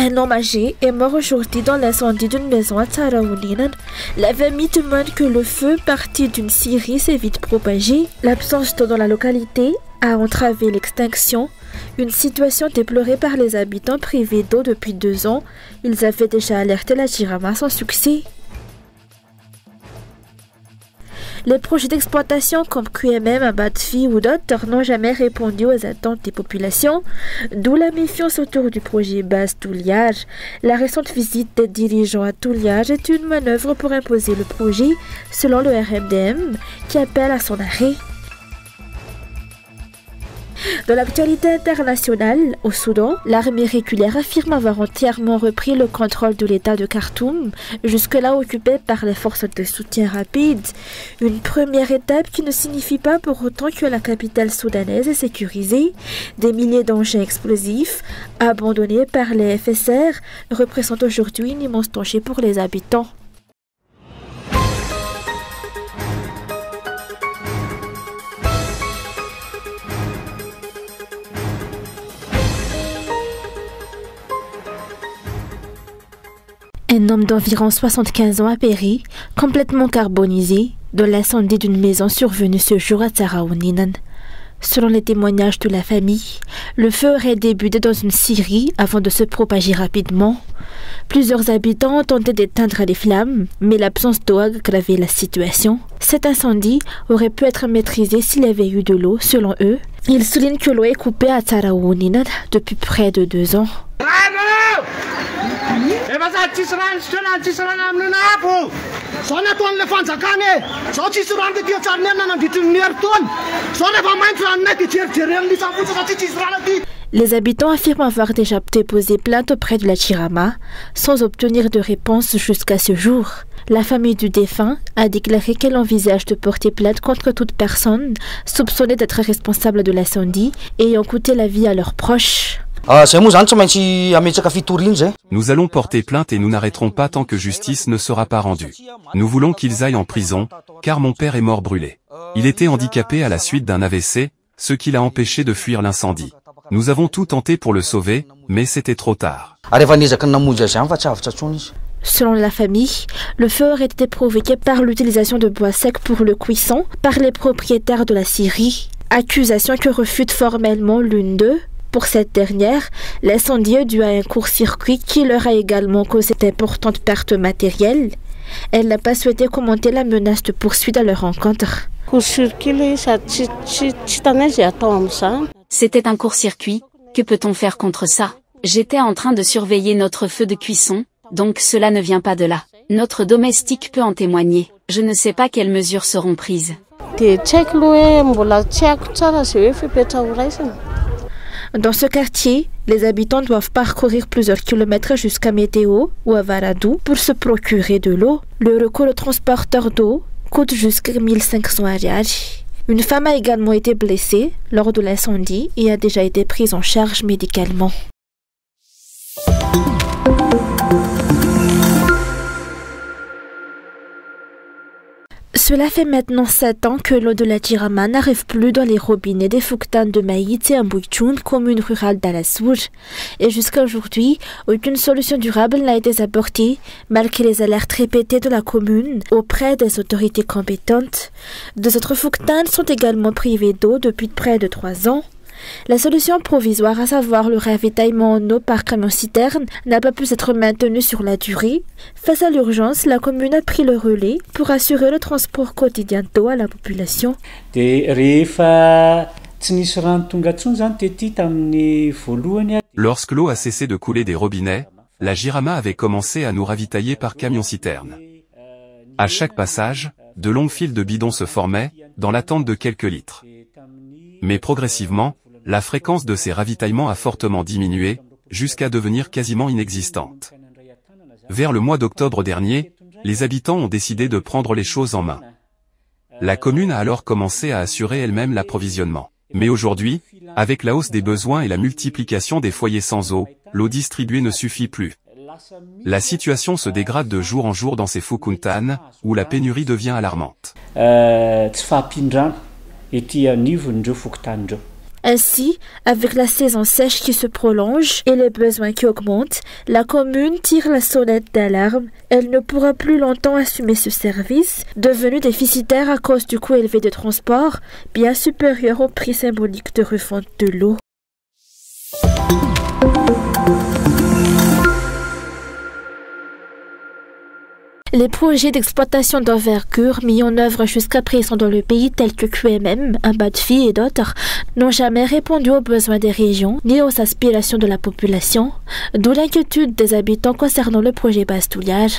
Un homme âgé est mort aujourd'hui dans l'incendie d'une maison à Tsaraouninan. La famille demande que le feu parti d'une scierie s'est vite propagé. L'absence d'eau dans la localité a entravé l'extinction. Une situation déplorée par les habitants privés d'eau depuis 2 ans. Ils avaient déjà alerté la Jirama sans succès. Les projets d'exploitation comme QMM à Batfi ou d'autres n'ont jamais répondu aux attentes des populations, d'où la méfiance autour du projet Base Touliage. La récente visite des dirigeants à Touliage est une manœuvre pour imposer le projet, selon le RMDM, qui appelle à son arrêt. Dans l'actualité internationale, au Soudan, l'armée régulière affirme avoir entièrement repris le contrôle de l'État de Khartoum, jusque-là occupé par les forces de soutien rapide. Une première étape qui ne signifie pas pour autant que la capitale soudanaise est sécurisée. Des milliers d'engins explosifs, abandonnés par les FSR, représentent aujourd'hui un immense danger pour les habitants. Un homme d'environ 75 ans a péri, complètement carbonisé, dans l'incendie d'une maison survenue ce jour à Tsaraouninan. Selon les témoignages de la famille, le feu aurait débuté dans une scierie avant de se propager rapidement. Plusieurs habitants ont tenté d'éteindre les flammes, mais l'absence d'eau a aggravé la situation. Cet incendie aurait pu être maîtrisé s'il y avait eu de l'eau, selon eux. Ils soulignent que l'eau est coupée à Tsaraouninan depuis près de 2 ans. Les habitants affirment avoir déjà déposé plainte auprès de la Jirama, sans obtenir de réponse jusqu'à ce jour. La famille du défunt a déclaré qu'elle envisage de porter plainte contre toute personne soupçonnée d'être responsable de l'incendie et ayant coûté la vie à leurs proches. Nous allons porter plainte et nous n'arrêterons pas tant que justice ne sera pas rendue. Nous voulons qu'ils aillent en prison, car mon père est mort brûlé. Il était handicapé à la suite d'un AVC, ce qui l'a empêché de fuir l'incendie. Nous avons tout tenté pour le sauver, mais c'était trop tard. Selon la famille, le feu aurait été provoqué par l'utilisation de bois sec pour le cuisson par les propriétaires de la scierie. Accusation que refute formellement l'une d'eux. Pour cette dernière, l'incendie est dû à un court-circuit qui leur a également causé d'importantes pertes matérielles. Elle n'a pas souhaité commenter la menace de poursuite à leur encontre. C'était un court-circuit, que peut-on faire contre ça? J'étais en train de surveiller notre feu de cuisson, donc cela ne vient pas de là. Notre domestique peut en témoigner. Je ne sais pas quelles mesures seront prises. Dans ce quartier, les habitants doivent parcourir plusieurs kilomètres jusqu'à Météo ou à Varadou pour se procurer de l'eau. Le recours au transporteur d'eau coûte jusqu'à 1500 ariary. Une femme a également été blessée lors de l'incendie et a déjà été prise en charge médicalement. Cela fait maintenant 7 ans que l'eau de la Jirama n'arrive plus dans les robinets des Fouktan de Maït et Mbouichoun, commune rurale d'Alassour. Et jusqu'à aujourd'hui, aucune solution durable n'a été apportée, malgré les alertes répétées de la commune auprès des autorités compétentes. 2 autres Fouktan sont également privés d'eau depuis près de 3 ans. La solution provisoire, à savoir le ravitaillement en eau par camion-citerne, n'a pas pu être maintenue sur la durée. Face à l'urgence, la commune a pris le relais pour assurer le transport quotidien d'eau à la population. Lorsque l'eau a cessé de couler des robinets, la Jirama avait commencé à nous ravitailler par camion-citerne. À chaque passage, de longues files de bidons se formaient, dans l'attente de quelques litres. Mais progressivement, la fréquence de ces ravitaillements a fortement diminué, jusqu'à devenir quasiment inexistante. Vers le mois d'octobre dernier, les habitants ont décidé de prendre les choses en main. La commune a alors commencé à assurer elle-même l'approvisionnement. Mais aujourd'hui, avec la hausse des besoins et la multiplication des foyers sans eau, l'eau distribuée ne suffit plus. La situation se dégrade de jour en jour dans ces Fokontane, où la pénurie devient alarmante. Ainsi, avec la saison sèche qui se prolonge et les besoins qui augmentent, la commune tire la sonnette d'alarme. Elle ne pourra plus longtemps assumer ce service, devenu déficitaire à cause du coût élevé de transport, bien supérieur au prix symbolique de refonte de l'eau. Les projets d'exploitation d'envergure mis en œuvre jusqu'à présent dans le pays, tels que QMM, Ambadfi et d'autres, n'ont jamais répondu aux besoins des régions ni aux aspirations de la population, d'où l'inquiétude des habitants concernant le projet Bastouillage.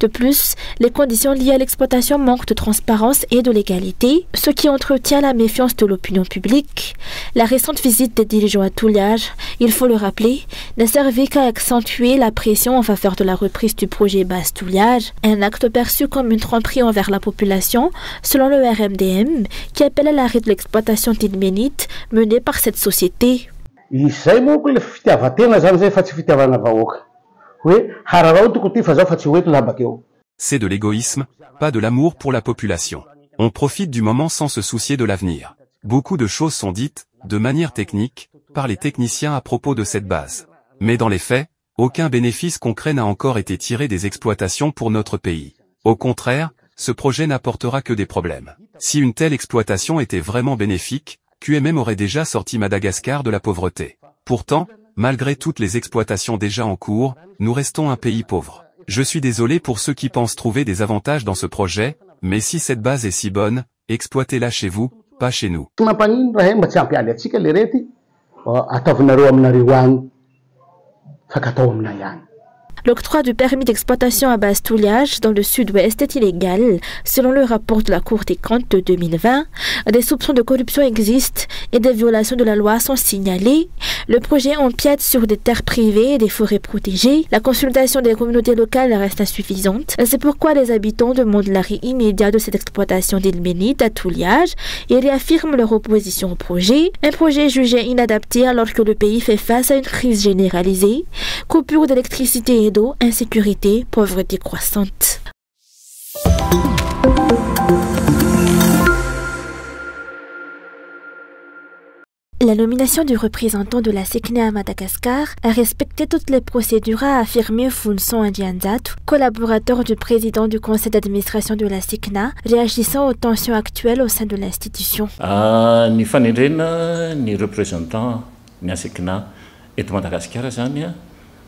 De plus, les conditions liées à l'exploitation manquent de transparence et de légalité, ce qui entretient la méfiance de l'opinion publique. La récente visite des dirigeants à Touliage, il faut le rappeler, n'a servi qu'à accentuer la pression en faveur de la reprise du projet Bastouillage, un acte perçu comme une tromperie envers la population, selon le RMDM, qui appelle à l'arrêt de l'exploitation d'ilménite menée par cette société. C'est de l'égoïsme, pas de l'amour pour la population. On profite du moment sans se soucier de l'avenir. Beaucoup de choses sont dites, de manière technique, par les techniciens à propos de cette base. Mais dans les faits, aucun bénéfice concret n'a encore été tiré des exploitations pour notre pays. Au contraire, ce projet n'apportera que des problèmes. Si une telle exploitation était vraiment bénéfique, QMM aurait déjà sorti Madagascar de la pauvreté. Pourtant, malgré toutes les exploitations déjà en cours, nous restons un pays pauvre. Je suis désolé pour ceux qui pensent trouver des avantages dans ce projet, mais si cette base est si bonne, exploitez-la chez vous, pas chez nous. L'octroi du permis d'exploitation à Bastouillage dans le sud-ouest est illégal, selon le rapport de la Cour des comptes de 2020. Des soupçons de corruption existent et des violations de la loi sont signalées. Le projet empiète sur des terres privées et des forêts protégées. La consultation des communautés locales reste insuffisante. C'est pourquoi les habitants demandent l'arrêt immédiat de cette exploitation d'ilménite à Touliage et réaffirment leur opposition au projet. Un projet jugé inadapté alors que le pays fait face à une crise généralisée, coupure d'électricité et d'eau, insécurité, pauvreté croissante. La nomination du représentant de la SECNA à Madagascar a respecté toutes les procédures, a affirmé Funson Ndianzatu, collaborateur du président du conseil d'administration de la SECNA, réagissant aux tensions actuelles au sein de l'institution. Ni fanendrena ni représentant ni SECNA et Madagascar zany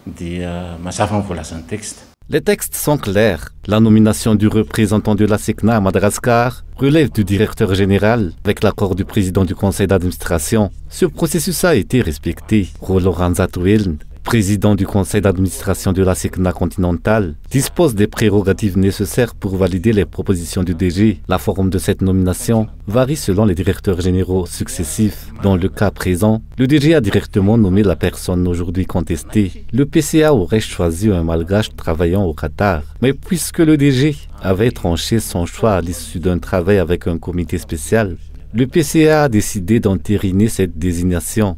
dia mazava mivolazana texte. Les textes sont clairs. La nomination du représentant de la SECNA à Madagascar relève du directeur général avec l'accord du président du conseil d'administration. Ce processus a été respecté. Rolo Ranzatueln, président du conseil d'administration de la SECNA continentale, dispose des prérogatives nécessaires pour valider les propositions du DG. La forme de cette nomination varie selon les directeurs généraux successifs. Dans le cas présent, le DG a directement nommé la personne aujourd'hui contestée. Le PCA aurait choisi un malgache travaillant au Qatar. Mais puisque le DG avait tranché son choix à l'issue d'un travail avec un comité spécial, le PCA a décidé d'entériner cette désignation.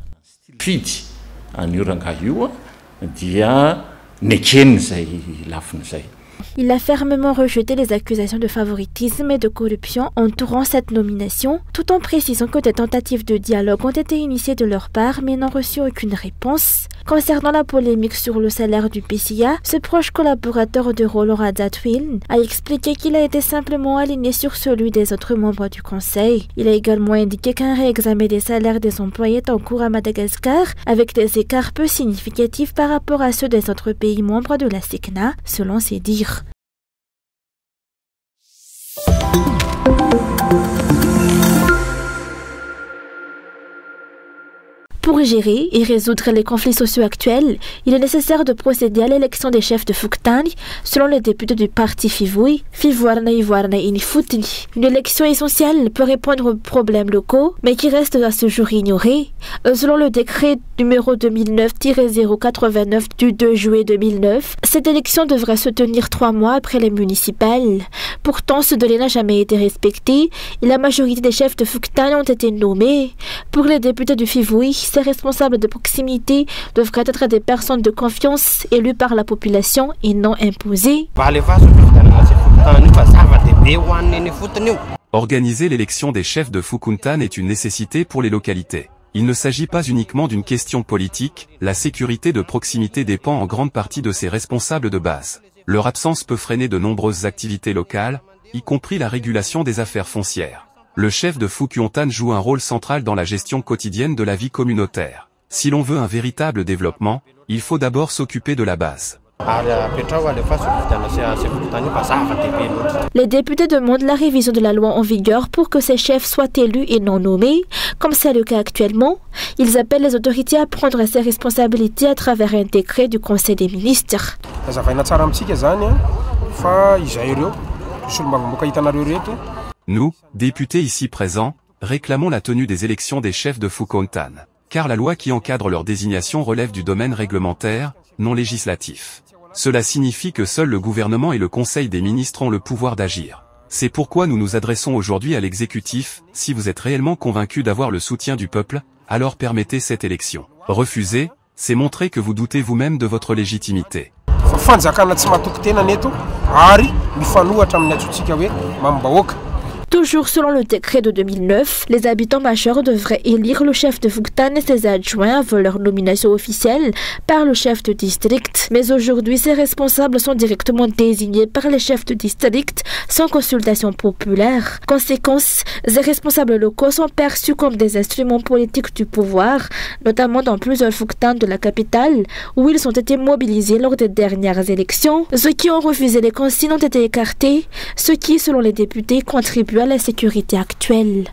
Il a fermement rejeté les accusations de favoritisme et de corruption entourant cette nomination, tout en précisant que des tentatives de dialogue ont été initiées de leur part mais n'ont reçu aucune réponse. Concernant la polémique sur le salaire du PCA, ce proche collaborateur de Rolo Ranzatueln a expliqué qu'il a été simplement aligné sur celui des autres membres du conseil. Il a également indiqué qu'un réexamen des salaires des employés est en cours à Madagascar, avec des écarts peu significatifs par rapport à ceux des autres pays membres de la SECNA, selon ses dires. Pour gérer et résoudre les conflits sociaux actuels, il est nécessaire de procéder à l'élection des chefs de Fuktani, selon les députés du parti Fivui, Fivoarna Ivoarna Inifutni. Une élection essentielle peut répondre aux problèmes locaux, mais qui reste à ce jour ignorée. Selon le décret numéro 2009-089 du 2 juillet 2009, cette élection devrait se tenir 3 mois après les municipales. Pourtant, ce délai n'a jamais été respecté et la majorité des chefs de Fuktani ont été nommés. Pour les députés du Fivui, ces responsables de proximité devraient être des personnes de confiance élues par la population et non imposées. Organiser l'élection des chefs de Fukuntan est une nécessité pour les localités. Il ne s'agit pas uniquement d'une question politique, la sécurité de proximité dépend en grande partie de ses responsables de base. Leur absence peut freiner de nombreuses activités locales, y compris la régulation des affaires foncières. Le chef de Fukuontan joue un rôle central dans la gestion quotidienne de la vie communautaire. Si l'on veut un véritable développement, il faut d'abord s'occuper de la base. Les députés demandent la révision de la loi en vigueur pour que ces chefs soient élus et non nommés, comme c'est le cas actuellement. Ils appellent les autorités à prendre ses responsabilités à travers un décret du Conseil des ministres. Nous, députés ici présents, réclamons la tenue des élections des chefs de Fukuontan, car la loi qui encadre leur désignation relève du domaine réglementaire, non législatif. Cela signifie que seul le gouvernement et le Conseil des ministres ont le pouvoir d'agir. C'est pourquoi nous nous adressons aujourd'hui à l'exécutif. Si vous êtes réellement convaincu d'avoir le soutien du peuple, alors permettez cette élection. Refuser, c'est montrer que vous doutez vous-même de votre légitimité. Toujours selon le décret de 2009, les habitants majeurs devraient élire le chef de Fuktan et ses adjoints avant leur nomination officielle par le chef de district. Mais aujourd'hui, ces responsables sont directement désignés par les chefs de district sans consultation populaire. Conséquence, ces responsables locaux sont perçus comme des instruments politiques du pouvoir, notamment dans plusieurs Fuktan de la capitale, où ils ont été mobilisés lors des dernières élections. Ceux qui ont refusé les consignes ont été écartés, ce qui, selon les députés, contribue à la sécurité actuelle.